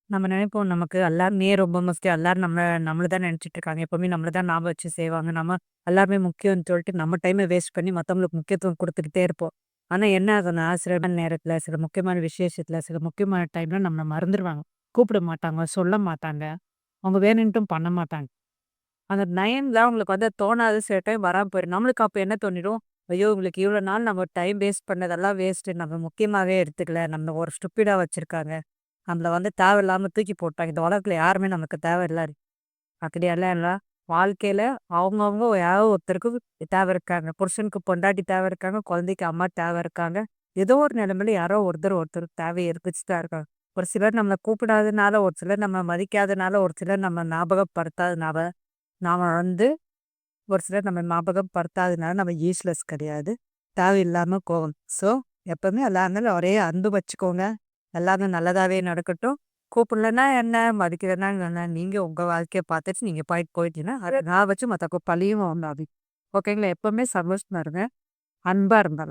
நம்ம நினைப்போம் நமக்கு எல்லாரும் நீ ரொம்ப முக்கியம். எல்லாரும் நம்மள தான் நினைச்சுட்டு இருக்காங்க. எப்பவுமே நம்மள தான் ஞாபகம் வச்சு செய்வாங்க. நம்ம எல்லாருமே முக்கியம்னு சொல்லிட்டு நம்ம டைம வேஸ்ட் பண்ணி மத்தவங்களுக்கு முக்கியத்துவம் குடுத்துக்கிட்டே இருப்போம். ஆனா என்ன ஆகும்னா, சில நேரத்துல, சில முக்கியமான விசேஷத்துல, சில முக்கியமான டைம்ல நம்மள மறந்துருவாங்க. கூப்பிட மாட்டாங்க, சொல்ல மாட்டாங்க. அவங்க வேணுன்ட்டும் பண்ண மாட்டாங்க. அந்த நயன்லாம் அவங்களுக்கு வந்து தோணாது. சில டைம் வராம போயிடும். நம்மளுக்கு அப்ப என்ன தோணிரும், ஐயோ! இவங்களுக்கு இவ்வளோ நாள் நம்ம டைம் வேஸ்ட் பண்ணதெல்லாம் வேஸ்ட்டு. நம்ம முக்கியமாவே எடுத்துக்கல. நம்மள ஒரு ஸ்டூப்பிடா வச்சிருக்காங்க. நம்மள வந்து தேவையில்லாம தூக்கி போட்டாங்க. இந்த உலகத்துல யாருமே நமக்கு தேவையில்ல. அப்படியெல்லாம் இல்ல. வாழ்க்கையில அவங்கவங்க யாரோ ஒருத்தருக்கு தேவை இருக்காங்க. புருஷனுக்கு பொண்டாட்டி தேவை இருக்காங்க. குழந்தைக்கு அம்மா தேவை இருக்காங்க. ஏதோ ஒரு நிலைமையில யாரோ ஒருத்தருக்கு தேவை இருந்துச்சு தான் இருக்காங்க. ஒரு சிலர் நம்மள கூப்பிடாதனால, ஒரு சிலர் நம்ம மதிக்காதனால, ஒரு சிலர் நம்ம ஞாபகப்படுத்தாதனால, நாம வந்து ஒரு சிலர் நம்ம ஞாபகப்படுத்தாதனால நம்ம யூஸ்லெஸ் கிடையாது. தேவையில்லாம கோவம். ஸோ, எப்பவுமே எல்லா இருந்தாலும் ஒரே அன்பு வச்சுக்கோங்க. எல்லாமே நல்லதாவே நடக்கட்டும். கூப்பிடலன்னா என்ன? மதிக்கலன்னா என்ன? நீங்க உங்க வாழ்க்கைய பார்த்துட்டு நீங்க பாட்டுக்கு போயிட்டீங்கன்னா, அத நான் வச்சு மத்தவங்க பழியும் வாங்காதீங்க. ஓகேங்களா? எப்பவுமே சந்தோஷமா இருங்க. அன்பா இருங்க.